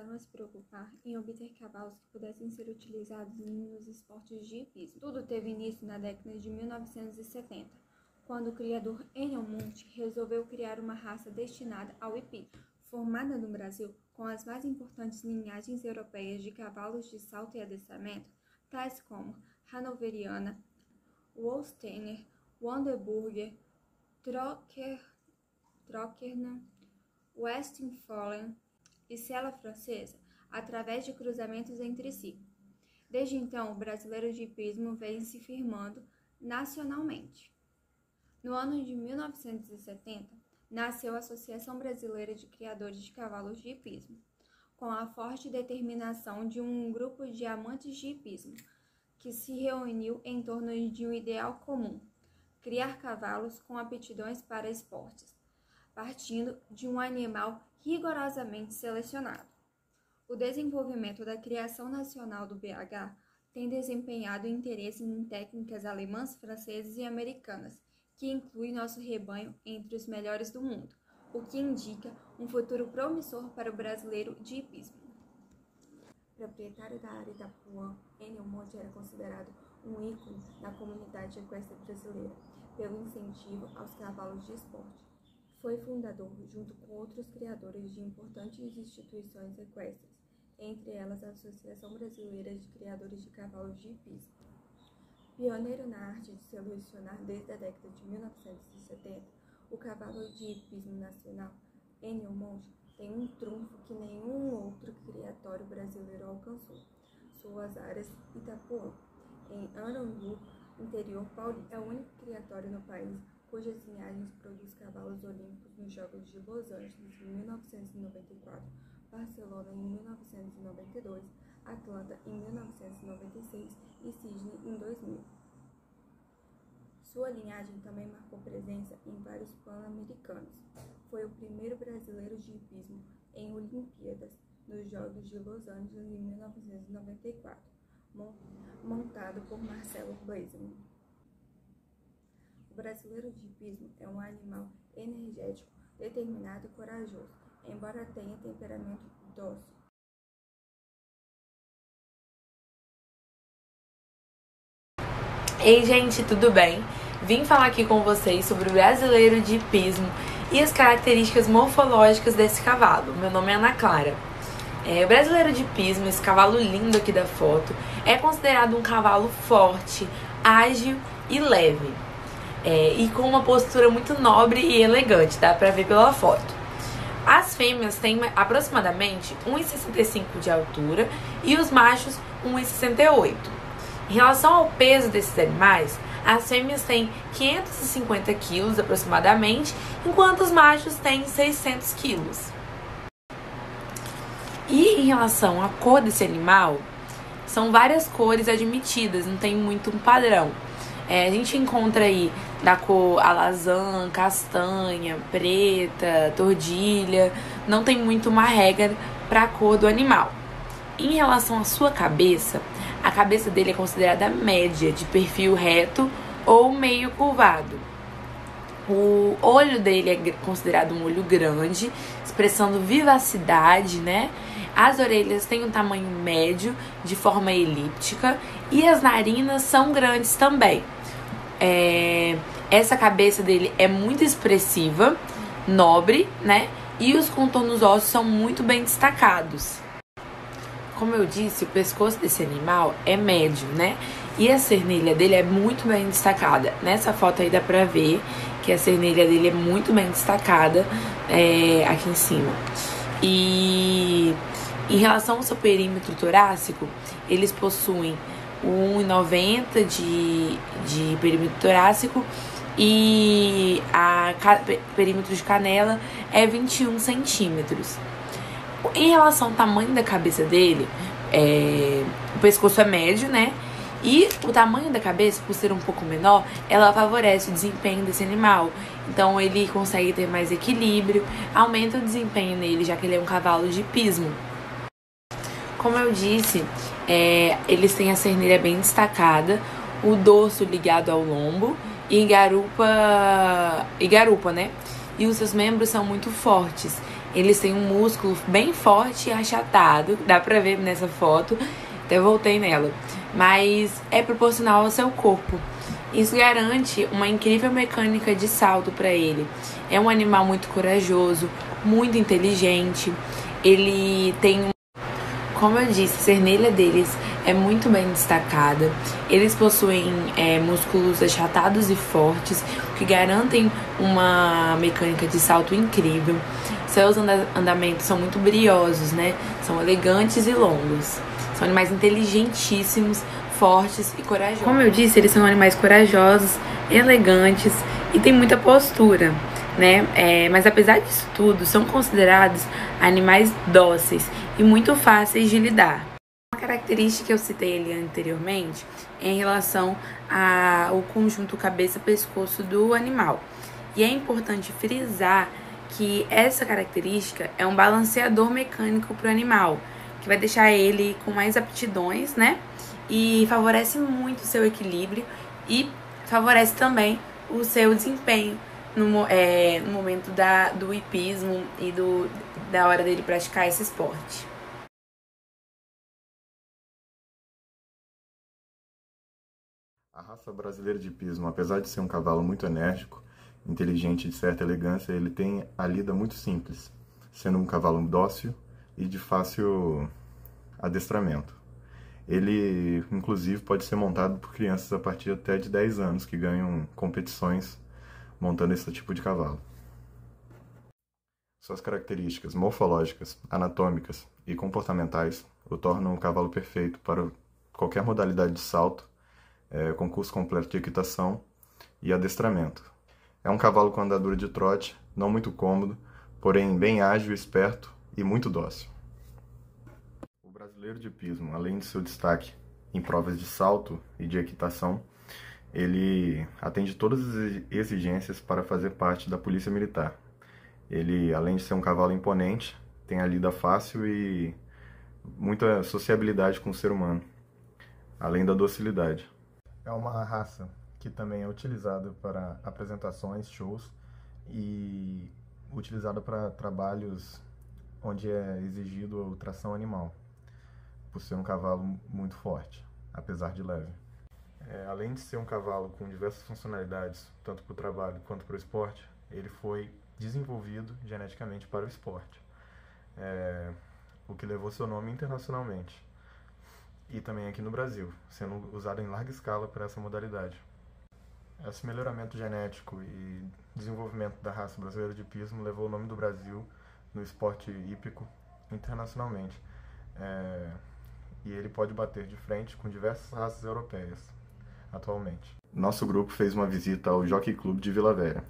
começaram a se preocupar em obter cavalos que pudessem ser utilizados nos esportes de hipismo. Tudo teve início na década de 1970, quando o criador Ennio Monte resolveu criar uma raça destinada ao hipismo, formada no Brasil com as mais importantes linhagens europeias de cavalos de salto e adestramento, tais como Hanoveriana, Holsteiner, Wanderburger, Trockerna, Westphalen e Sela francesa, através de cruzamentos entre si. Desde então, o brasileiro de hipismo vem se firmando nacionalmente. No ano de 1970, nasceu a Associação Brasileira de Criadores de Cavalos de Hipismo, com a forte determinação de um grupo de amantes de hipismo, que se reuniu em torno de um ideal comum: criar cavalos com aptidões para esportes, partindo de um animal rigorosamente selecionado. O desenvolvimento da criação nacional do BH tem desempenhado interesse em técnicas alemãs, francesas e americanas, que inclui nosso rebanho entre os melhores do mundo, o que indica um futuro promissor para o brasileiro de hipismo. Proprietário da área Itapuã, Ennio Monte era considerado um ícone na comunidade equestre brasileira, pelo incentivo aos cavalos de esporte. Foi fundador, junto com outros criadores, de importantes instituições equestres, entre elas a Associação Brasileira de Criadores de Cavalos de Hipismo. Pioneiro na arte de selecionar desde a década de 1970, o cavalo de hipismo nacional, Ennio Monte, tem um trunfo que nenhum outro criatório brasileiro alcançou: suas áreas Itapuã, em Arangu, interior paulista. É o único criatório no país cujas linhagens produz cavalos olímpicos nos Jogos de Los Angeles em 1994, Barcelona em 1992, Atlanta em 1996 e Sydney em 2000. Sua linhagem também marcou presença em vários pan-americanos. Foi o primeiro brasileiro de hipismo em Olimpíadas, nos Jogos de Los Angeles em 1994, montado por Marcelo Bleisman. O brasileiro de hipismo é um animal energético, determinado e corajoso, embora tenha temperamento dócil. Ei, gente, tudo bem? Vim falar aqui com vocês sobre o brasileiro de hipismo e as características morfológicas desse cavalo. Meu nome é Ana Clara. O brasileiro de hipismo, esse cavalo lindo aqui da foto, é considerado um cavalo forte, ágil e leve. E com uma postura muito nobre e elegante, dá pra ver pela foto. As fêmeas têm aproximadamente 1,65 de altura e os machos 1,68. Em relação ao peso desses animais, as fêmeas têm 550 quilos aproximadamente, enquanto os machos têm 600 quilos. E em relação à cor desse animal, são várias cores admitidas, não tem muito um padrão. A gente encontra aí da cor alazã, castanha, preta, tordilha, não tem muito uma regra para a cor do animal. Em relação à sua cabeça, a cabeça dele é considerada média, de perfil reto ou meio curvado. O olho dele é considerado um olho grande, expressando vivacidade, né? As orelhas têm um tamanho médio, de forma elíptica, e as narinas são grandes também. Essa cabeça dele é muito expressiva, nobre, né? E os contornos ósseos são muito bem destacados. Como eu disse, o pescoço desse animal é médio, né? E a cernilha dele é muito bem destacada. Nessa foto aí dá pra ver que a cernilha dele é muito bem destacada aqui em cima. E em relação ao seu perímetro torácico, eles possuem 1,90 de perímetro torácico e perímetro de canela é 21 centímetros. Em relação ao tamanho da cabeça dele, o pescoço é médio, né? E o tamanho da cabeça, por ser um pouco menor, ela favorece o desempenho desse animal. Então ele consegue ter mais equilíbrio, aumenta o desempenho nele, já que ele é um cavalo de hipismo. Como eu disse, eles têm a cernilha bem destacada, o dorso ligado ao lombo e garupa, né? E os seus membros são muito fortes. Eles têm um músculo bem forte e achatado, dá pra ver nessa foto, até voltei nela, mas é proporcional ao seu corpo. Isso garante uma incrível mecânica de salto para ele. É um animal muito corajoso, muito inteligente. Ele tem, como eu disse, a cernelha deles é muito bem destacada. Eles possuem músculos achatados e fortes, que garantem uma mecânica de salto incrível. Seus andamentos são muito briosos, né? São elegantes e longos. São animais inteligentíssimos, fortes e corajosos. Como eu disse, eles são animais corajosos, elegantes e têm muita postura, né? Mas apesar disso tudo, são considerados animais dóceis e muito fáceis de lidar. Uma característica que eu citei ali anteriormente é em relação ao conjunto cabeça-pescoço do animal. E é importante frisar que essa característica é um balanceador mecânico para o animal, que vai deixar ele com mais aptidões, né? E favorece muito o seu equilíbrio e favorece também o seu desempenho no momento do hipismo e da hora dele praticar esse esporte. A raça brasileira de hipismo, apesar de ser um cavalo muito enérgico, inteligente e de certa elegância, ele tem a lida muito simples, sendo um cavalo dócil e de fácil adestramento. Ele, inclusive, pode ser montado por crianças a partir até de 10 anos, que ganham competições montando esse tipo de cavalo. Suas características morfológicas, anatômicas e comportamentais o tornam um cavalo perfeito para qualquer modalidade de salto, concurso completo de equitação e adestramento. É um cavalo com andadura de trote, não muito cômodo, porém bem ágil, esperto e muito dócil. O brasileiro de hipismo, além de seu destaque em provas de salto e de equitação, ele atende todas as exigências para fazer parte da Polícia Militar. Ele, além de ser um cavalo imponente, tem a lida fácil e muita sociabilidade com o ser humano, além da docilidade. É uma raça que também é utilizada para apresentações, shows e utilizada para trabalhos onde é exigido a tração animal, por ser um cavalo muito forte, apesar de leve. Além de ser um cavalo com diversas funcionalidades, tanto para o trabalho quanto para o esporte, ele foi desenvolvido geneticamente para o esporte, o que levou seu nome internacionalmente. E também aqui no Brasil, sendo usado em larga escala para essa modalidade. Esse melhoramento genético e desenvolvimento da raça brasileira de hipismo levou o nome do Brasil no esporte hípico internacionalmente. E ele pode bater de frente com diversas raças europeias atualmente. Nosso grupo fez uma visita ao Jockey Club de Vila Velha,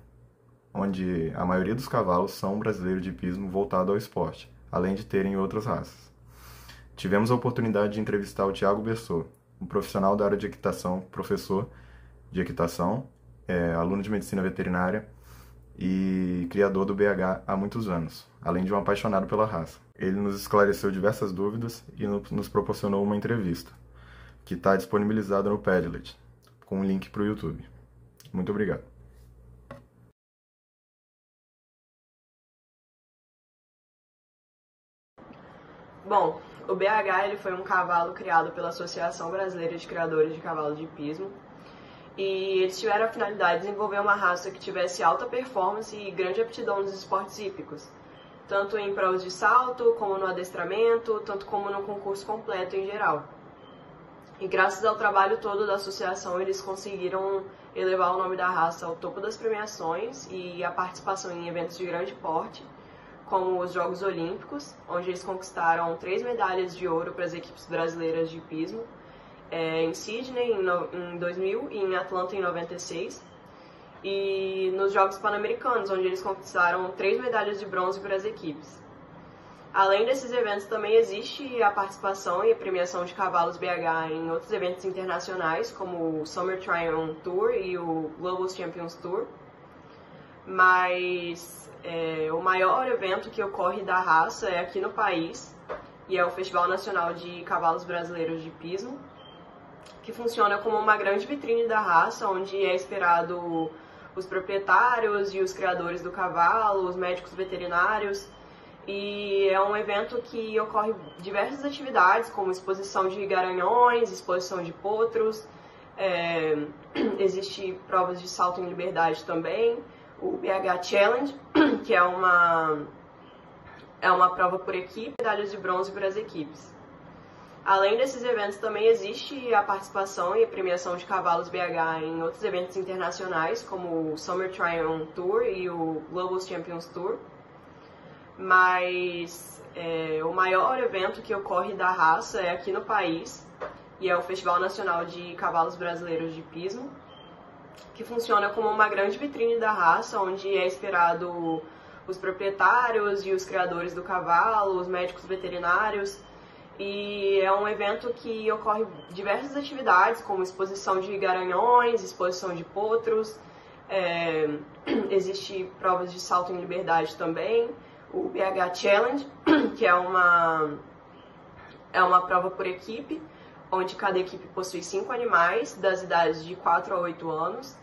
onde a maioria dos cavalos são brasileiros de hipismo voltado ao esporte, além de terem outras raças. Tivemos a oportunidade de entrevistar o Thiago Bessot, um profissional da área de equitação, professor de equitação, aluno de medicina veterinária e criador do BH há muitos anos, além de um apaixonado pela raça. Ele nos esclareceu diversas dúvidas e nos proporcionou uma entrevista, que está disponibilizada no Padlet, com um link para o YouTube. Muito obrigado. Bom, o BH ele foi um cavalo criado pela Associação Brasileira de Criadores de Cavalos de Hipismo e eles tiveram a finalidade de desenvolver uma raça que tivesse alta performance e grande aptidão nos esportes hípicos, tanto em provas de salto, como no adestramento, tanto como no concurso completo em geral. E graças ao trabalho todo da associação, eles conseguiram elevar o nome da raça ao topo das premiações e a participação em eventos de grande porte, como os Jogos Olímpicos, onde eles conquistaram 3 medalhas de ouro para as equipes brasileiras de hipismo, em Sydney em 2000 e em Atlanta em 96, e nos Jogos Pan-Americanos, onde eles conquistaram 3 medalhas de bronze para as equipes. Além desses eventos, também existe a participação e a premiação de cavalos BH em outros eventos internacionais, como o Summer Tryon Tour e o Global Champions Tour, mas o maior evento que ocorre da raça é aqui no país, e é o Festival Nacional de Cavalos Brasileiros de Hipismo, que funciona como uma grande vitrine da raça, onde é esperado os proprietários e os criadores do cavalo, os médicos veterinários E é um evento que ocorre diversas atividades, como exposição de garanhões, exposição de potros, existe provas de salto em liberdade também, o BH Challenge, que é uma prova por equipe, medalhas de bronze para as equipes. Além desses eventos, também existe a participação e a premiação de cavalos BH em outros eventos internacionais, como o Summer Triathlon Tour e o Global Champions Tour. Mas o maior evento que ocorre da raça é aqui no país, e é o Festival Nacional de Cavalos Brasileiros de Pismo, que funciona como uma grande vitrine da raça, onde é esperado os proprietários e os criadores do cavalo, os médicos veterinários. E é um evento que ocorre diversas atividades, como exposição de garanhões, exposição de potros, existe provas de salto em liberdade também, o BH Challenge, que é uma prova por equipe, onde cada equipe possui 5 animais, das idades de 4 a 8 anos,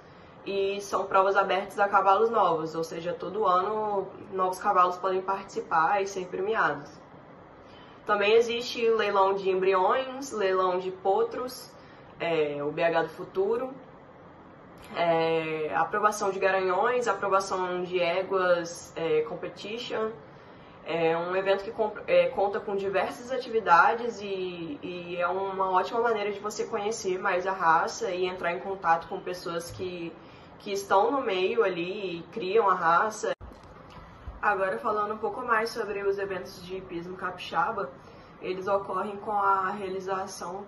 e são provas abertas a cavalos novos, ou seja, todo ano novos cavalos podem participar e ser premiados. Também existe leilão de embriões, leilão de potros, o BH do Futuro, aprovação de garanhões, aprovação de éguas, competition. É um evento que conta com diversas atividades e é uma ótima maneira de você conhecer mais a raça e entrar em contato com pessoas que estão no meio ali e criam a raça. Agora, falando um pouco mais sobre os eventos de hipismo capixaba, eles ocorrem com a realização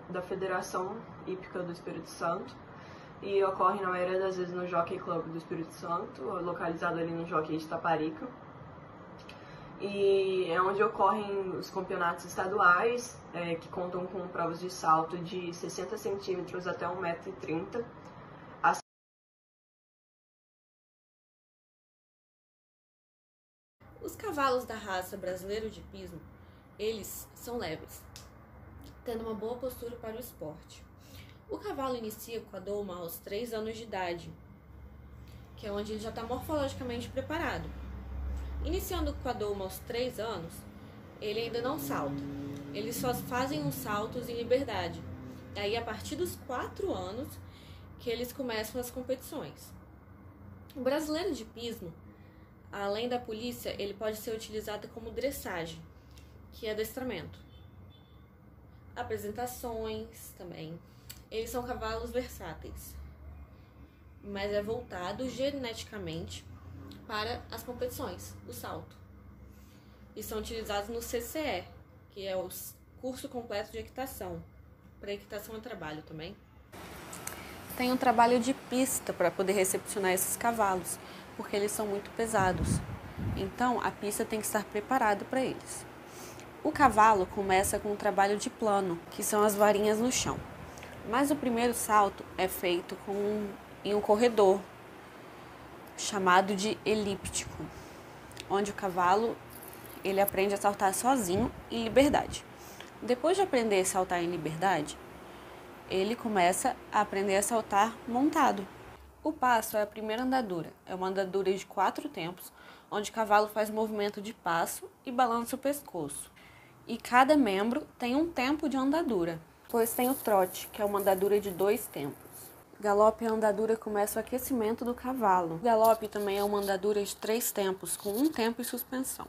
da Federação Hípica do Espírito Santo e ocorrem na maioria das vezes no Jockey Club do Espírito Santo, localizado ali no Jockey de Taparica. E é onde ocorrem os campeonatos estaduais, que contam com provas de salto de 60 centímetros até 1,30 m. Os cavalos da raça brasileiro de pismo, eles são leves, tendo uma boa postura para o esporte. O cavalo inicia com a doma aos 3 anos de idade, que é onde ele já está morfologicamente preparado. Iniciando com a doma aos 3 anos, ele ainda não salta. Eles só fazem os saltos em liberdade. E aí, a partir dos 4 anos, que eles começam as competições. O brasileiro de pismo, além da polícia, ele pode ser utilizado como dressagem, que é adestramento. Apresentações também. Eles são cavalos versáteis, mas é voltado geneticamente para as competições do salto. E são utilizados no CCE, que é o curso completo de equitação. Para equitação é trabalho também. Tem um trabalho de pista para poder recepcionar esses cavalos, porque eles são muito pesados. Então, a pista tem que estar preparada para eles. O cavalo começa com o trabalho de plano, que são as varinhas no chão. Mas o primeiro salto é feito em um corredor, chamado de elíptico, onde o cavalo ele aprende a saltar sozinho em liberdade. Depois de aprender a saltar em liberdade, ele começa a aprender a saltar montado. O passo é a primeira andadura, é uma andadura de 4 tempos, onde o cavalo faz movimento de passo e balança o pescoço. E cada membro tem um tempo de andadura, pois tem o trote, que é uma andadura de 2 tempos. Galope e a andadura começa o aquecimento do cavalo. O galope também é uma andadura de 3 tempos, com 1 tempo e suspensão.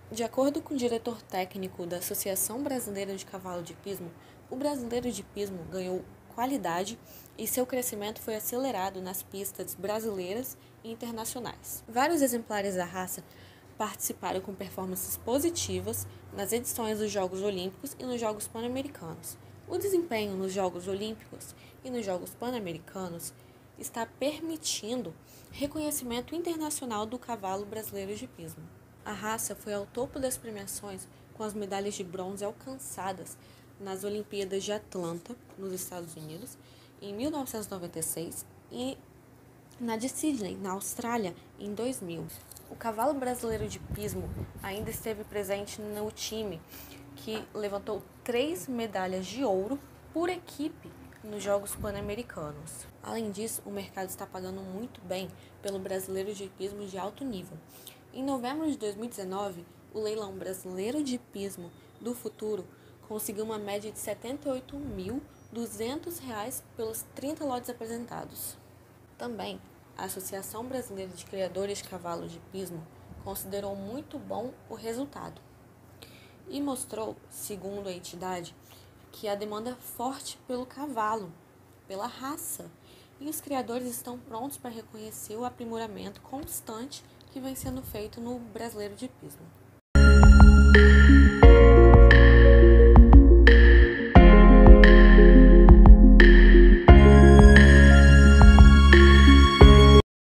De acordo com o diretor técnico da Associação Brasileira de Cavalo de Pismo, o brasileiro de pismo ganhou qualidade e seu crescimento foi acelerado nas pistas brasileiras e internacionais. Vários exemplares da raça participaram com performances positivas nas edições dos Jogos Olímpicos e nos Jogos Pan-Americanos. O desempenho nos Jogos Olímpicos e nos Jogos Pan-Americanos está permitindo reconhecimento internacional do cavalo brasileiro de pismo. A raça foi ao topo das premiações com as medalhas de bronze alcançadas nas Olimpíadas de Atlanta, nos Estados Unidos, em 1996 e na de Sydney, na Austrália, em 2000. O cavalo brasileiro de pismo ainda esteve presente no time que levantou 3 medalhas de ouro por equipe nos Jogos Pan-Americanos. Além disso, o mercado está pagando muito bem pelo brasileiro de hipismo de alto nível. Em novembro de 2019, o leilão brasileiro de hipismo do futuro conseguiu uma média de R$ 78.200 pelos 30 lotes apresentados. Também, a Associação Brasileira de Criadores de Cavalos de Hipismo considerou muito bom o resultado e mostrou, segundo a entidade, que a demanda é forte pelo cavalo, pela raça, e os criadores estão prontos para reconhecer o aprimoramento constante que vem sendo feito no brasileiro de hipismo.